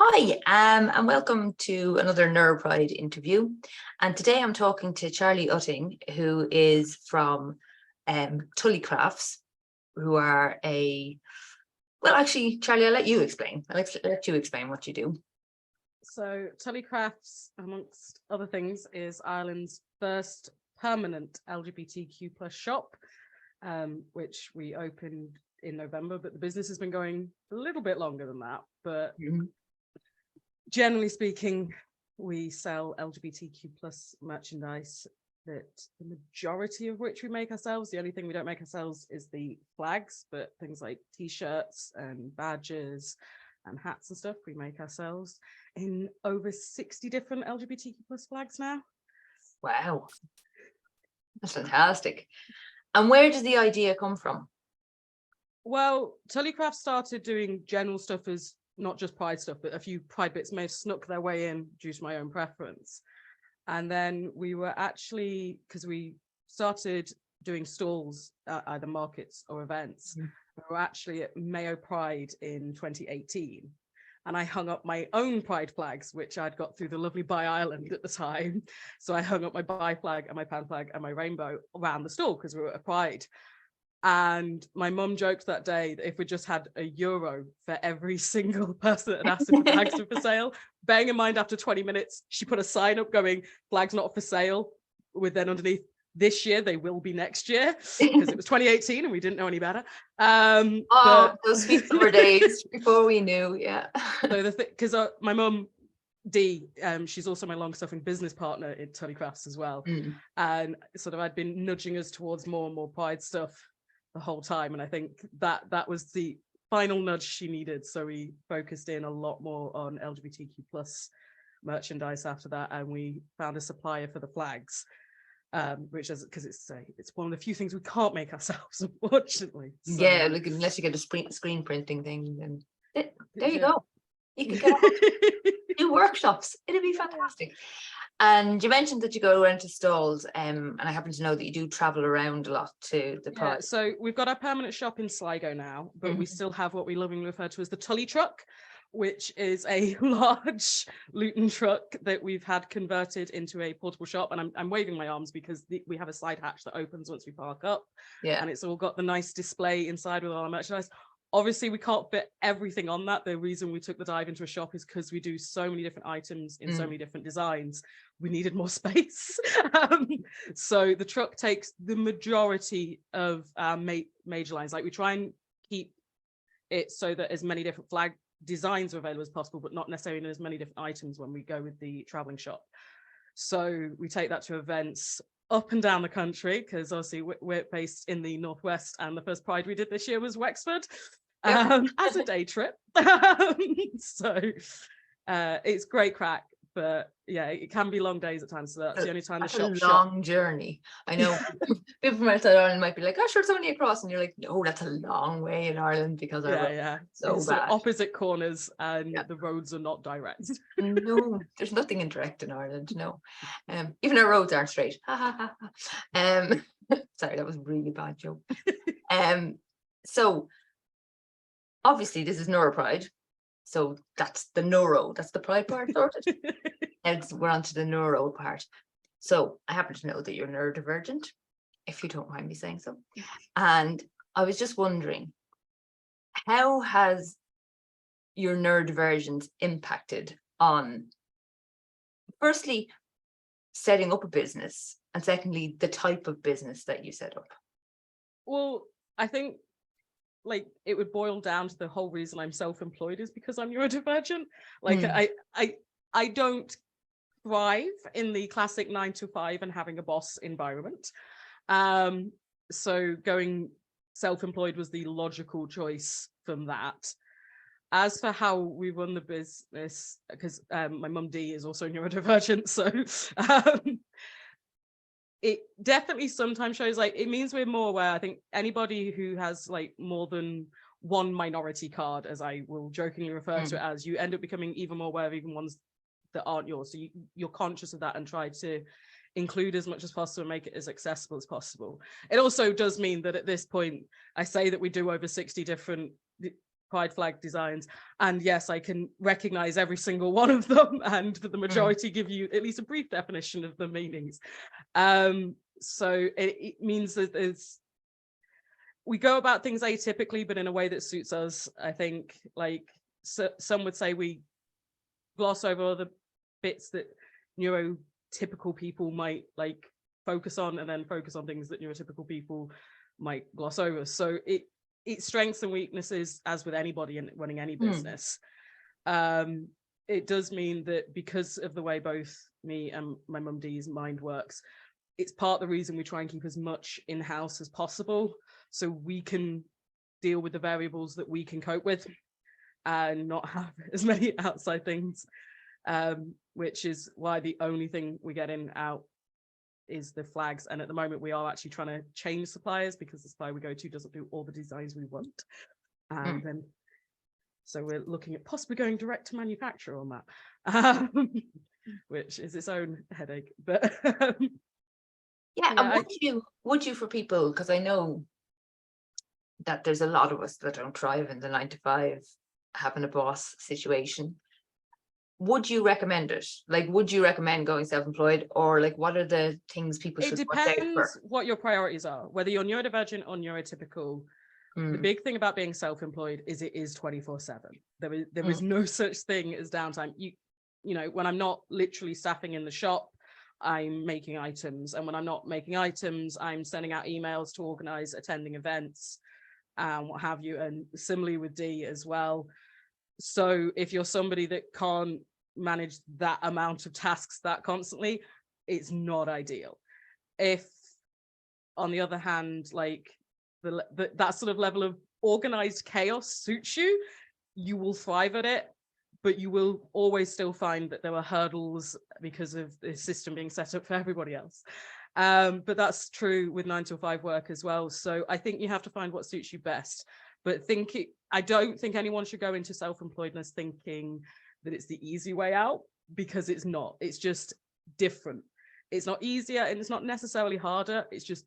Hi, and welcome to another Neuro Pride interview. And today I'm talking to Charley Utting, who is from Tully Crafts, who are well, actually, Charley, I'll let you explain. I'll let you explain what you do. So Tully Crafts, amongst other things, is Ireland's first permanent LGBTQ plus shop, which we opened in November, but the business has been going a little bit longer than that. But generally speaking, we sell LGBTQ plus merchandise, that the majority of which we make ourselves. The only thing we don't make ourselves is the flags, but things like t-shirts and badges and hats and stuff we make ourselves in over 60 different LGBTQ plus flags now. Wow, that's fantastic. And where does the idea come from? Well, Tully Crafts started doing general stuff as not just Pride stuff, but a few Pride bits may have snuck their way in due to my own preference. And then we were actually, because we started doing stalls at either markets or events, we were actually at Neuro Pride in 2018. And I hung up my own Pride flags, which I'd got through the lovely Bi Ireland at the time. So I hung up my Bi flag and my Pan flag and my rainbow around the stall because we were at Pride. And my mum joked that day that if we just had €1 for every single person that asked if the flags were for sale, bearing in mind after 20 minutes, she put a sign up going, flags not for sale, with then underneath, this year, they will be next year, because it was 2018 and we didn't know any better. Those sweet summer days before we knew, yeah. So the thing, because my mum, Dee, she's also my long-suffering business partner in Tully Crafts as well. And sort of I'd been nudging us towards more and more Pride stuff the whole time, and I think that was the final nudge she needed. So we focused in a lot more on LGBTQ plus merchandise after that, and we found a supplier for the flags, which is because it's one of the few things we can't make ourselves, unfortunately. So, yeah, like, unless you get a screen printing thing, then there you go. You can get do workshops. It'd be fantastic. And you mentioned that you go around to stalls, and I happen to know that you do travel around a lot to the Pride. Yeah, so we've got our permanent shop in Sligo now, but we still have what we lovingly refer to as the Tully truck, which is a large Luton truck that we've had converted into a portable shop. And I'm waving my arms because we have a side hatch that opens once we park up. Yeah. And it's all got the nice display inside with all our merchandise. Obviously, we can't fit everything on that. The reason we took the dive into a shop is because we do so many different items in so many different designs. We needed more space. So the truck takes the majority of our major lines. Like, we try and keep it so that as many different flag designs are available as possible, but not necessarily as many different items when we go with the traveling shop. So we take that to events up and down the country, because obviously we're based in the Northwest, and the first Pride we did this year was Wexford. As a day trip. So it's great crack, but yeah, it can be long days at times. So that's the only time the shop's shut. A long journey. I know people from outside Ireland might be like, oh, sure, it's only across, and you're like, no, that's a long way in Ireland, because so it's bad. Opposite corners, and the roads are not direct. No, there's nothing indirect in Ireland. No, even our roads aren't straight. Sorry, that was a really bad joke. So obviously this is Neuro Pride, so that's the neuro, that's the Pride part sorted. And we're on to the neuro part. So I happen to know that you're neurodivergent, if you don't mind me saying so. And I was just wondering, how has your neurodivergence impacted on, firstly, setting up a business, and secondly, the type of business that you set up? Well, I think, like, it would boil down to the whole reason I'm self-employed is because I'm neurodivergent. Like, I don't thrive in the classic 9 to 5 and having a boss environment. So going self-employed was the logical choice from that. As for how we run the business, because my mum Dee is also neurodivergent, so it definitely sometimes shows, like, it means we're more aware. I think anybody who has like more than one minority card, as I will jokingly refer to it as, you end up becoming even more aware of even ones that aren't yours. So you're conscious of that and try to include as much as possible and make it as accessible as possible. It also does mean that at this point, I say that we do over 60 different pride flag designs, and yes, I can recognize every single one of them, and the majority give you at least a brief definition of the meanings. So it means that we go about things atypically, but in a way that suits us. I think, like, some would say we gloss over other bits that neurotypical people might like focus on, and then focus on things that neurotypical people might gloss over. So it's strengths and weaknesses, as with anybody in running any business. It does mean that because of the way both me and my mum Dee's mind works, it's part of the reason we try and keep as much in-house as possible, so we can deal with the variables that we can cope with and not have as many outside things, which is why the only thing we get in out is the flags. And at the moment we are actually trying to change suppliers because the supplier we go to doesn't do all the designs we want, and then so we're looking at possibly going direct to manufacturer on that, which is its own headache. But yeah, and would you for people, because I know that there's a lot of us that don't thrive in the 9-to-5 having a boss situation, would you recommend it? Like, would you recommend going self-employed, or like what are the things people should watch out for? It depends what your priorities are, whether you're neurodivergent or neurotypical. The big thing about being self-employed is it is 24/7. There is no such thing as downtime. You know, when I'm not literally staffing in the shop, I'm making items, and when I'm not making items, I'm sending out emails to organize attending events and what have you, and similarly with Dee as well. So if you're somebody that can't manage that amount of tasks that constantly, it's not ideal. If on the other hand, like that sort of level of organized chaos suits you, you will thrive at it, but you will always still find that there are hurdles because of the system being set up for everybody else. But that's true with 9-to-5 work as well. So I think you have to find what suits you best. But I don't think anyone should go into self-employedness thinking that it's the easy way out, because it's not. It's just different. It's not easier and it's not necessarily harder. It's just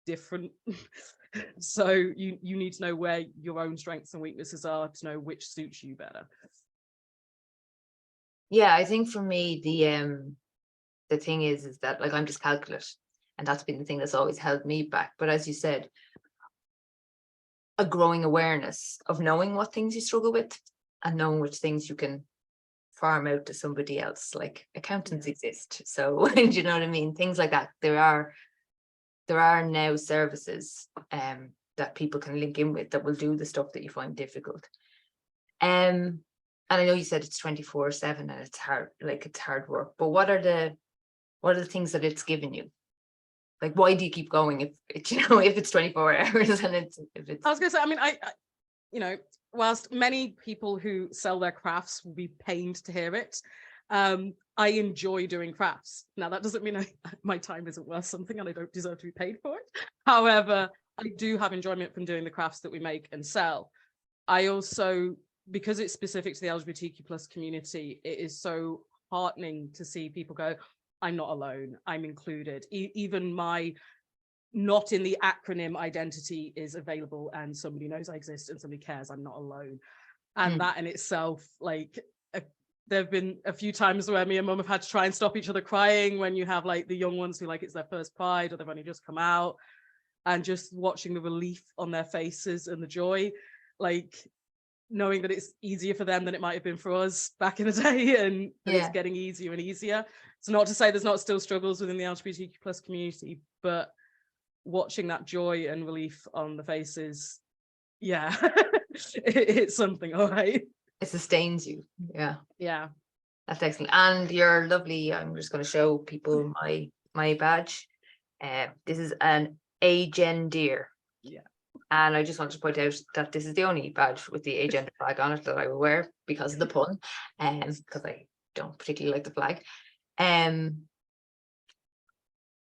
different. So you need to know where your own strengths and weaknesses are to know which suits you better. Yeah, I think for me, the thing is that, like, I'm dyscalculate, and that's been the thing that's always held me back. But as you said, a growing awareness of knowing what things you struggle with and knowing which things you can farm out to somebody else. Like, accountants exist, so do you know what I mean? Things like that. There are now services that people can link in with that will do the stuff that you find difficult. And I know you said it's 24/7 and it's hard, like it's hard work, but what are the things that it's given you? Like, why do you keep going if it's 24 hours and if it's... I was gonna say, I mean, I you know, whilst many people who sell their crafts will be pained to hear it, I enjoy doing crafts. Now, that doesn't mean my time isn't worth something and I don't deserve to be paid for it. However, I do have enjoyment from doing the crafts that we make and sell. I also, because it's specific to the LGBTQ plus community, it is so heartening to see people go, I'm not alone, I'm included. Even my not in the acronym identity is available, and somebody knows I exist and somebody cares. I'm not alone. And that in itself, like, there have been a few times where me and mum have had to try and stop each other crying when you have like the young ones who, like, it's their first Pride or they've only just come out, and just watching the relief on their faces and the joy, like knowing that it's easier for them than it might have been for us back in the day, and that it's getting easier and easier. It's not to say there's not still struggles within the LGBTQ plus community, but watching that joy and relief on the faces, it's something. All right, it sustains you. Yeah, that's excellent. And you're lovely. I'm just going to show people my badge. This is an agender. And I just want to point out that this is the only badge with the agender flag on it that I will wear because of the pun, because I don't particularly like the flag.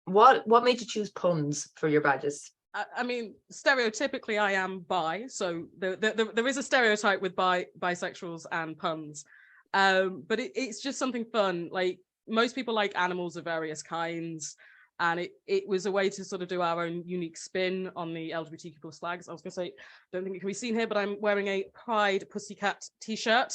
What made you choose puns for your badges? I mean, stereotypically, I am bi, so there is a stereotype with bisexuals and puns, but it's just something fun. Like, most people like animals of various kinds. and it was a way to sort of do our own unique spin on the LGBTQ plus flags. I was going to say, don't think it can be seen here, but I'm wearing a Pride Pussycat t-shirt.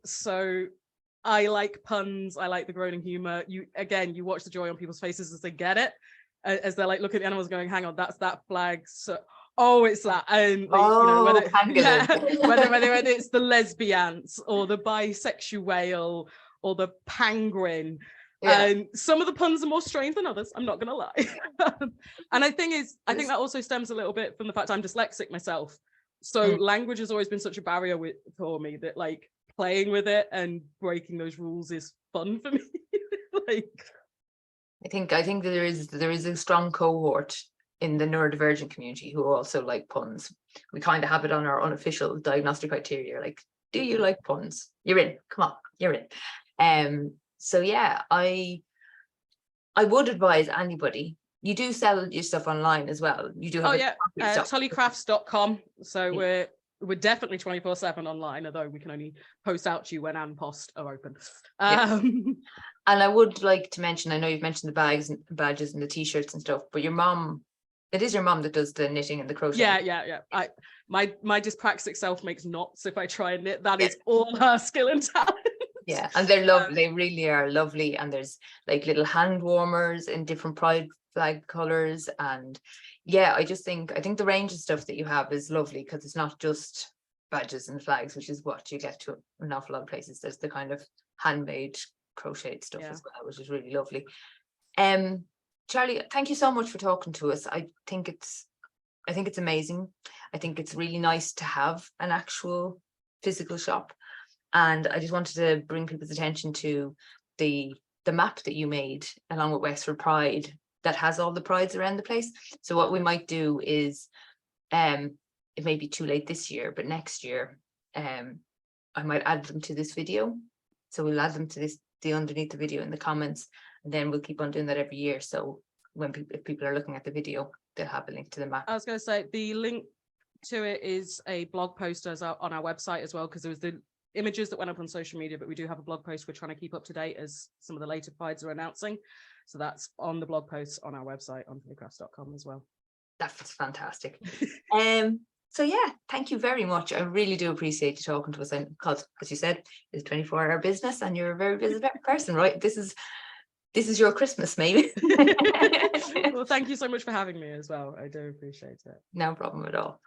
So I like puns. I like the groaning humor. You watch the joy on people's faces as they get it, as they're like, look at the animals going, hang on, that's that flag. So, oh, it's that. And whether it's the lesbians or the bisexual or the penguin. Yeah. And some of the puns are more strange than others, I'm not gonna lie. And I think that also stems a little bit from the fact I'm dyslexic myself. So language has always been such a barrier for me that like playing with it and breaking those rules is fun for me. Like I think there is a strong cohort in the neurodivergent community who also like puns. We kind of have it on our unofficial diagnostic criteria, like, do you like puns? You're in, come on, you're in. So yeah, I would advise anybody. You do sell your stuff online as well. You do have tullycrafts.com. So we're definitely 24/7 online, although we can only post out to you when and post are open. And I would like to mention, I know you've mentioned the bags and badges and the t-shirts and stuff, but your mom, it is your mom that does the knitting and the crochet. Yeah. My dyspraxic self makes knots if I try and knit. That is all her skill and talent. Yeah, and they're lovely. They really are lovely. And there's like little hand warmers in different pride flag colors. And yeah, I think the range of stuff that you have is lovely because it's not just badges and flags, which is what you get to an awful lot of places. There's the kind of handmade crocheted stuff as well, which is really lovely. Charley, thank you so much for talking to us. I think it's amazing. I think it's really nice to have an actual physical shop. And I just wanted to bring people's attention to the map that you made along with Wexford Pride that has all the prides around the place. So what we might do is, it may be too late this year, but next year, I might add them to this video. So we'll add them to the underneath the video in the comments, and then we'll keep on doing that every year. So if people are looking at the video, they'll have a link to the map. I was going to say the link to it is a blog post on our website as well, because there was the images that went up on social media, but we do have a blog post we're trying to keep up to date as some of the later prides are announcing. So that's on the blog post on our website on tullycrafts.com as well. That's fantastic. So yeah, thank you very much. I really do appreciate you talking to us, and because, as you said, it's a 24-hour business and you're a very busy person, right? This is your Christmas, maybe. Well, thank you so much for having me as well. I do appreciate it. No problem at all.